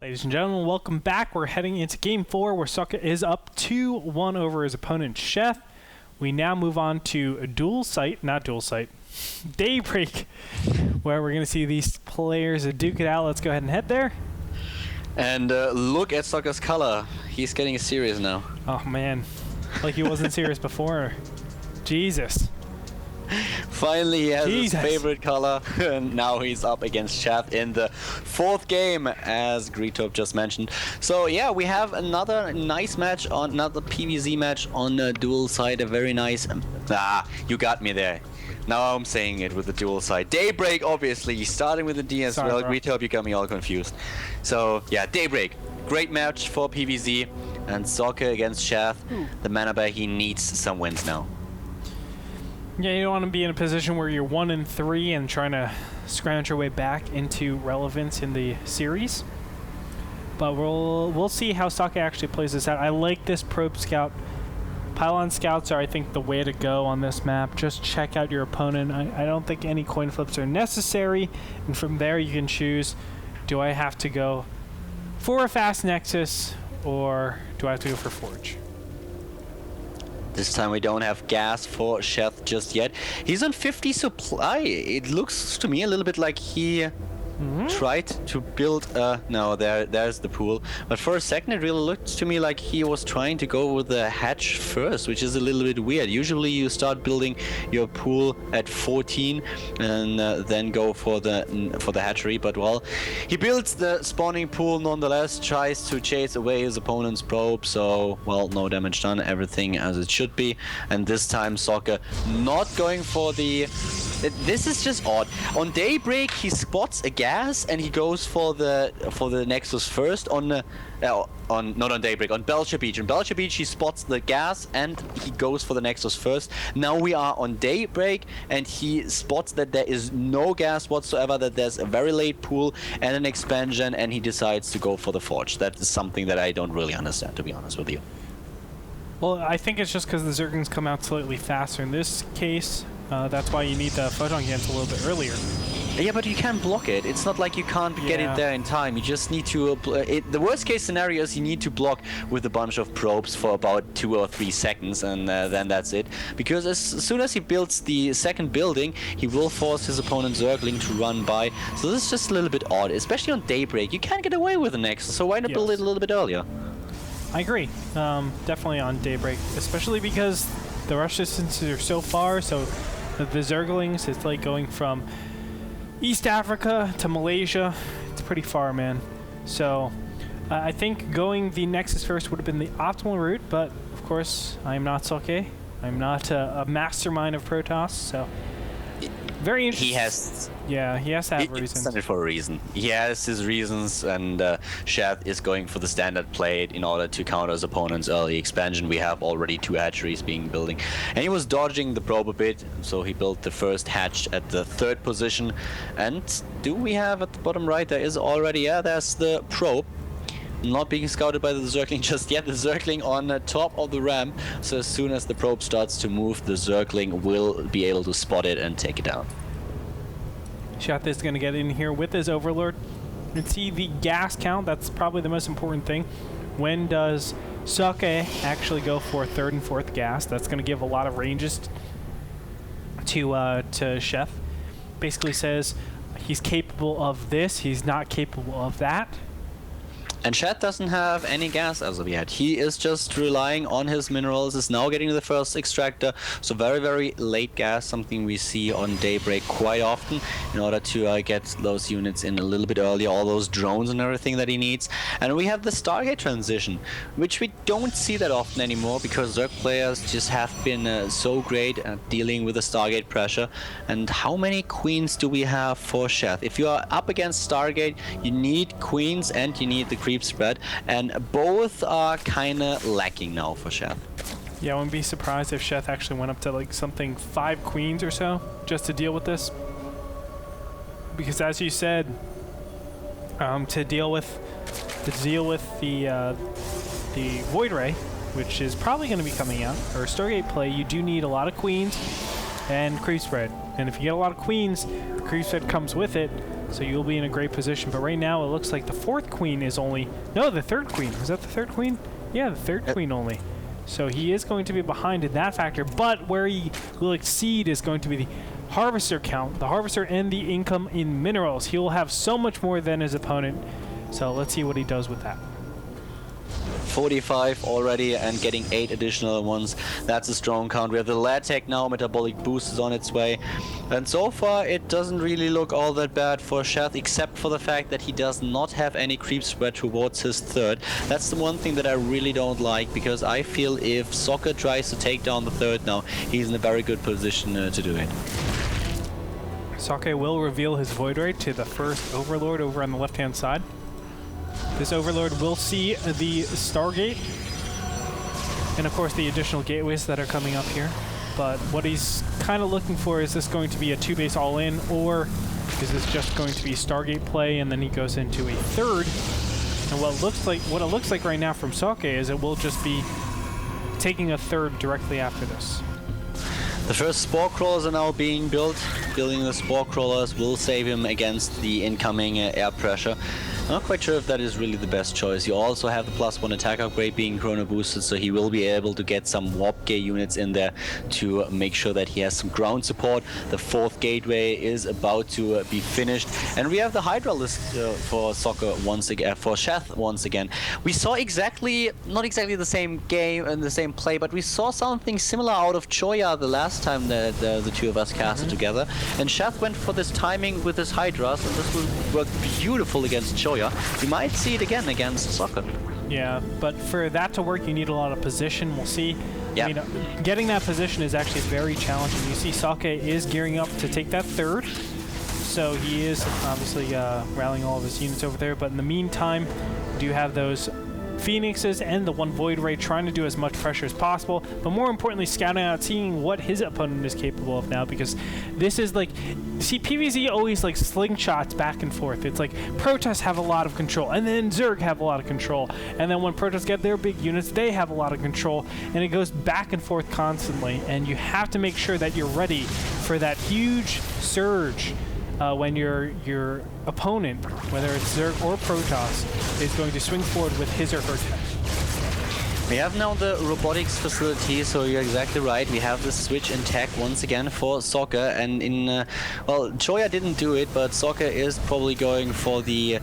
Ladies and gentlemen, welcome back. We're heading into Game 4 where Socke is up 2-1 over his opponent, Sheth. We now move on to Daybreak, where we're going to see these players duke it out. Let's go ahead and head there. And look at Socke's color. He's getting serious now. Oh, man. Like he wasn't serious before. Jesus. Finally, he has his favorite color, and now he's up against Sheth in the 4th game, as Gretorp just mentioned. So yeah, we have another nice match, another PvZ match on the dual side. A very nice. You got me there. Now I'm saying it with the dual side. Daybreak, obviously, starting with the D as well. Gretorp, you got me all confused. So yeah, Daybreak, great match for PvZ, and Socke against Sheth. The mana bag, he needs some wins now. Yeah, you don't want to be in a position where you're 1-3 and trying to scrounge your way back into relevance in the series. But we'll see how Socke actually plays this out. I like this probe scout. Pylon scouts are, I think, the way to go on this map. Just check out your opponent. I don't think any coin flips are necessary, and from there you can choose: do I have to go for a fast Nexus, or do I have to go for Forge? This time we don't have gas for Sheth just yet. He's on 50 supply. It looks to me a little bit like he tried to build no, there's the pool. But for a second it really looked to me like he was trying to go with the hatch first, which is a little bit weird. Usually you start building your pool at 14 and then go for the hatchery. But well, he builds the spawning pool nonetheless, tries to chase away his opponent's probe. So well, no damage done, everything as it should be. And this time Socke not going for the. This is just odd. On Daybreak he spots a gas and he goes for the Nexus first. Not on Daybreak, on Belcher Beach. On Belcher Beach he spots the gas and he goes for the Nexus first. Now we are on Daybreak and he spots that there is no gas whatsoever, that there's a very late pool and an expansion, and he decides to go for the Forge. That is something that I don't really understand, to be honest with you. Well, I think it's just because the Zerglings come out slightly faster in this case. That's why you need the Photon Gans a little bit earlier. Yeah, but you can't block it. It's not like you can't get it there in time. You just need to... the worst case scenario is you need to block with a bunch of probes for about 2 or 3 seconds, and then that's it. Because as soon as he builds the second building, he will force his opponent Zergling to run by. So this is just a little bit odd, especially on Daybreak. You can't get away with the Nexus, so why not build it a little bit earlier? I agree. Definitely on Daybreak, especially because the rush distances are so far. So the Zerglings, it's like going from East Africa to Malaysia. It's pretty far, man. So I think going the Nexus first would have been the optimal route, but of course I'm not Socke. I'm not a mastermind of Protoss, so very interesting. He has to have reasons. He's done it for a reason. He has his reasons, and Sheth is going for the standard play in order to counter his opponent's early expansion. We have already 2 hatcheries being building, and he was dodging the probe a bit, so he built the first hatch at the 3rd position. And do we have at the bottom right, there is already, there's the probe. Not being scouted by the Zergling just yet. The Zergling on the top of the ramp, so as soon as the probe starts to move, the Zergling will be able to spot it and take it down. Sheth is going to get in here with his Overlord and see the gas count. That's probably the most important thing. When does Socke actually go for 3rd and 4th gas? That's going to give a lot of ranges to Sheth. Basically says he's capable of this, he's not capable of that. And Sheth doesn't have any gas as of yet. He is just relying on his minerals, is now getting the first extractor. So very, very late gas, something we see on Daybreak quite often in order to get those units in a little bit earlier, all those drones and everything that he needs. And we have the Stargate transition, which we don't see that often anymore because Zerg players just have been so great at dealing with the Stargate pressure. And how many queens do we have for Sheth? If you are up against Stargate, you need queens and you need the creep spread, and both are kind of lacking now for Sheth. Yeah, I wouldn't be surprised if Sheth actually went up to like something 5 queens or so just to deal with this. Because as you said, to deal with the Void Ray, which is probably going to be coming out, or Stargate play, you do need a lot of queens and creep spread. And if you get a lot of queens, the creep spread comes with it. So you'll be in a great position. But right now, it looks like the 4th queen is only... No, the 3rd queen. Was that the 3rd queen? Yeah, the 3rd queen only. So he is going to be behind in that factor. But where he will exceed is going to be the harvester count. The harvester and the income in minerals. He will have so much more than his opponent. So let's see what he does with that. 45 already and getting 8 additional ones. That's a strong count. We have the lead tech now, metabolic boost is on its way. And so far it doesn't really look all that bad for Sheth, except for the fact that he does not have any creep spread towards his 3rd. That's the one thing that I really don't like, because I feel if Socke tries to take down the 3rd now, he's in a very good position to do it. Socke will reveal his Void Ray to the first Overlord over on the left-hand side. This Overlord will see the Stargate, and of course the additional gateways that are coming up here. But what he's kind of looking for, is this going to be a 2-base all-in, or is this just going to be Stargate play and then he goes into a 3rd? And what it looks like right now from Socke is it will just be taking a 3rd directly after this. The first Spore Crawlers are now being built. Building the Spore Crawlers will save him against the incoming air pressure. Not quite sure if that is really the best choice. You also have the +1 attack upgrade being chrono boosted, so he will be able to get some warp gate units in there to make sure that he has some ground support. The 4th gateway is about to be finished, and we have the Hydra list for Socke once again, for Sheth once again. We saw not exactly the same game and the same play, but we saw something similar out of Choya the last time that the two of us casted together, and Sheth went for this timing with his Hydras, and this will work beautiful against Choya. You might see it again against Socke. Yeah, but for that to work, you need a lot of position. We'll see. Yeah. I mean, getting that position is actually very challenging. You see Socke is gearing up to take that 3rd. So he is obviously rallying all of his units over there. But in the meantime, do you have those Phoenixes and the 1 Void Ray trying to do as much pressure as possible, but more importantly scouting out, seeing what his opponent is capable of now, because this is like, see, PvZ always like slingshots back and forth. It's like Protoss have a lot of control, and then Zerg have a lot of control, and then when Protoss get their big units, they have a lot of control, and it goes back and forth constantly, and you have to make sure that you're ready for that huge surge when your opponent, whether it's Zerg or Protoss, is going to swing forward with his or her tech. We have now the robotics facility, so you're exactly right. We have the switch in tech once again for Socke, and well, Choya didn't do it, but Socke is probably going for the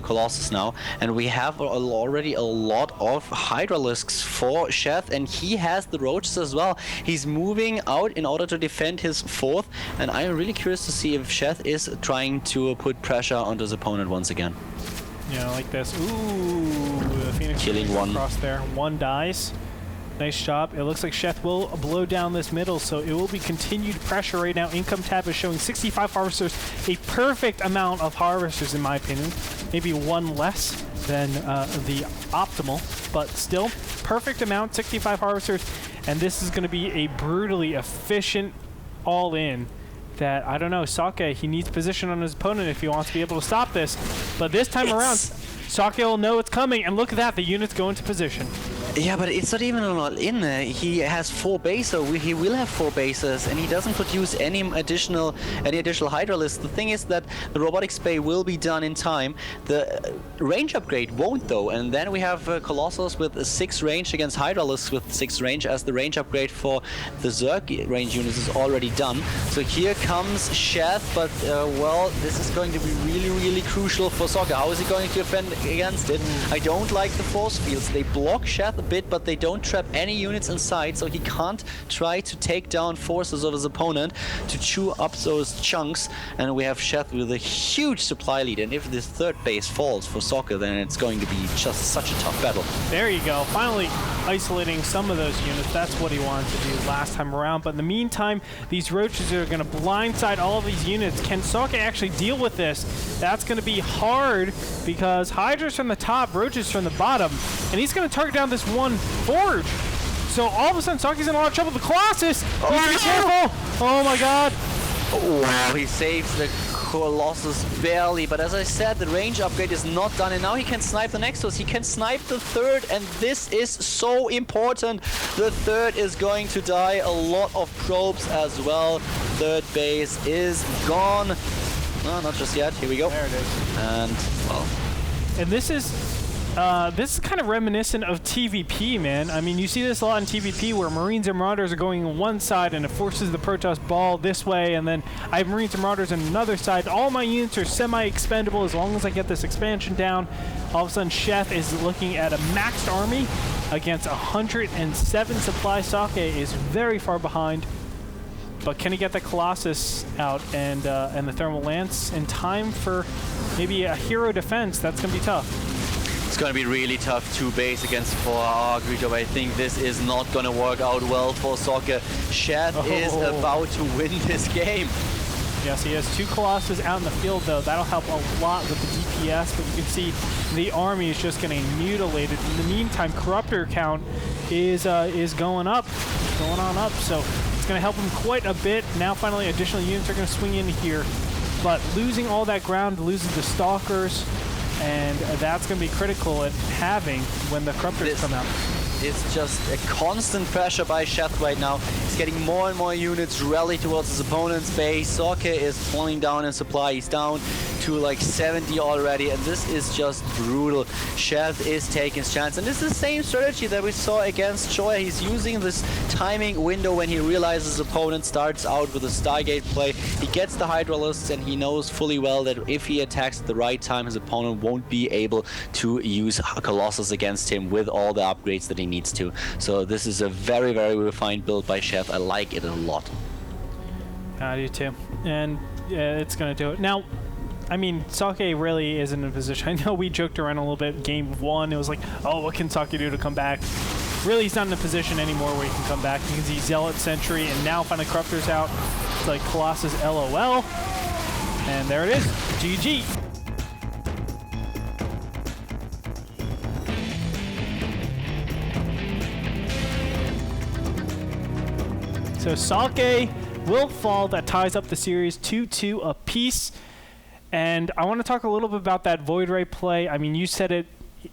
Colossus now, and we have already a lot of Hydralisks for Sheth, and he has the Roaches as well. He's moving out in order to defend his 4th, and I'm really curious to see if Sheth is trying to put pressure onto his opponent once again. Yeah, like this. Ooh, the Phoenix killing 1 across there. 1 dies. Nice job. It looks like Sheth will blow down this middle, so it will be continued pressure right now. Income tab is showing 65 harvesters, a perfect amount of harvesters in my opinion. Maybe 1 less than the optimal, but still perfect amount, 65 harvesters, and this is going to be a brutally efficient all-in that, I don't know, Socke, he needs position on his opponent if he wants to be able to stop this, but this time around, Socke will know it's coming, and look at that, the units go into position. Yeah, but it's not even an all-in. He has 4 bases. He will have 4 bases, and he doesn't produce any additional Hydralisks. The thing is that the robotics bay will be done in time. The range upgrade won't, though. And then we have Colossus with 6 range against Hydralisks with 6 range, as the range upgrade for the Zerg range units is already done. So here comes Sheth, but well, this is going to be really, really crucial for Socke. How is he going to defend against it? I don't like the force fields. They block Sheth a bit, but they don't trap any units inside, so he can't try to take down forces of his opponent to chew up those chunks. And we have Sheth with a huge supply lead, and if this 3rd base falls for Socke, then it's going to be just such a tough battle. There you go, finally isolating some of those units. That's what he wanted to do last time around, but in the meantime, these Roaches are going to blindside all of these units. Can Socke actually deal with this? That's going to be hard, because Hydra's from the top, Roaches from the bottom, and he's going to target down this 1 Forge. So all of a sudden, Socke's in a lot of trouble. The Colossus! Be careful! Oh my god! Wow, he saves the Colossus barely, but as I said, the range upgrade is not done, and now he can snipe the Nexus. He can snipe the 3rd, and this is so important. The 3rd is going to die. A lot of probes as well. 3rd base is gone. No, not just yet. Here we go. There it is. And, well... And this is kind of reminiscent of TVP, man. I mean, you see this a lot in TVP where Marines and Marauders are going on one side and it forces the Protoss ball this way, and then I have Marines and Marauders on another side. All my units are semi-expendable as long as I get this expansion down. All of a sudden, Sheth is looking at a maxed army against 107 supply. Socke is very far behind. But can he get the Colossus out and the Thermal Lance in time for maybe a hero defense? That's going to be tough. It's going to be really tough. 2 base against 4. Oh, Gretorp, I think this is not going to work out well for Socke. Sheth is about to win this game. Yes, he has 2 Colossus out in the field, though. That'll help a lot with the DPS, but you can see the army is just getting mutilated. In the meantime, Corruptor count is going up, so it's going to help him quite a bit. Now, finally, additional units are going to swing in here, but losing all that ground, loses the Stalkers, and that's going to be critical at having when the Corruptors come out. It's just a constant pressure by Sheth right now. He's getting more and more units rally towards his opponent's base. Socke is falling down in supply. He's down to like 70 already, and this is just brutal. Sheth is taking his chance, and this is the same strategy that we saw against Shoya. He's using this timing window when he realizes his opponent starts out with a Stargate play. He gets the Hydralisks, and he knows fully well that if he attacks at the right time, his opponent won't be able to use Colossus against him with all the upgrades that he needs to. So this is a very, very refined build by Sheth. I like it a lot. I do too. And it's going to do it. Now, I mean, Socke really isn't in a position. I know we joked around a little bit. Game 1, it was like, oh, what can Socke do to come back? Really, he's not in a position anymore where he can come back. You can see Zealot Sentry, and now finally Corruptor's out. It's like Colossus LOL. And there it is. GG. So Socke will fall. That ties up the series 2-2 apiece. And I want to talk a little bit about that Void Ray play. I mean, you said it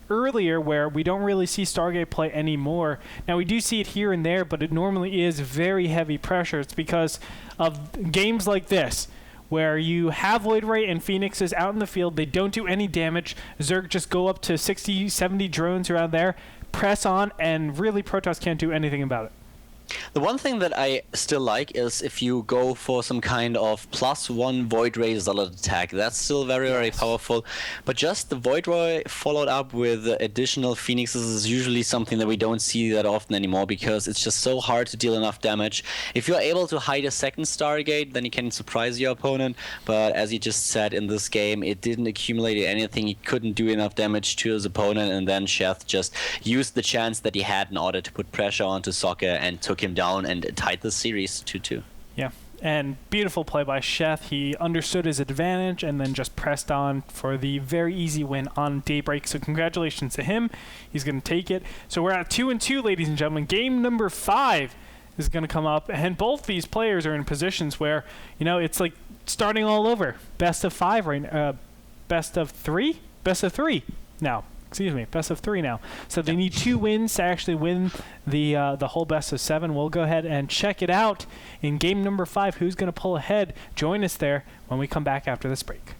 earlier where we don't really see Stargate play anymore. Now, we do see it here and there, but it normally is very heavy pressure. It's because of games like this, where you have Void Ray and Phoenixes out in the field. They don't do any damage. Zerg just go up to 60, 70 drones around there, press on, and really Protoss can't do anything about it. The one thing that I still like is if you go for some kind of +1 Void Ray Zealot attack. That's still very, very powerful. But just the Void Ray followed up with additional Phoenixes is usually something that we don't see that often anymore because it's just so hard to deal enough damage. If you're able to hide a second Stargate, then you can surprise your opponent. But as you just said, in this game, it didn't accumulate anything. He couldn't do enough damage to his opponent, and then Sheth just used the chance that he had in order to put pressure onto Socke and took him down and tied the series 2-2. Yeah, and beautiful play by Sheth. He understood his advantage and then just pressed on for the very easy win on Daybreak. So congratulations to him. He's going to take it. So we're at 2-2, ladies and gentlemen. Game number 5 is going to come up, and both these players are in positions where, you know, it's like starting all over. Best of 5 right now. Best of 3? Best of 3 now. Excuse me, best of 3 now. So they need 2 wins to actually win the whole best of 7. We'll go ahead and check it out in game number 5. Who's going to pull ahead? Join us there when we come back after this break.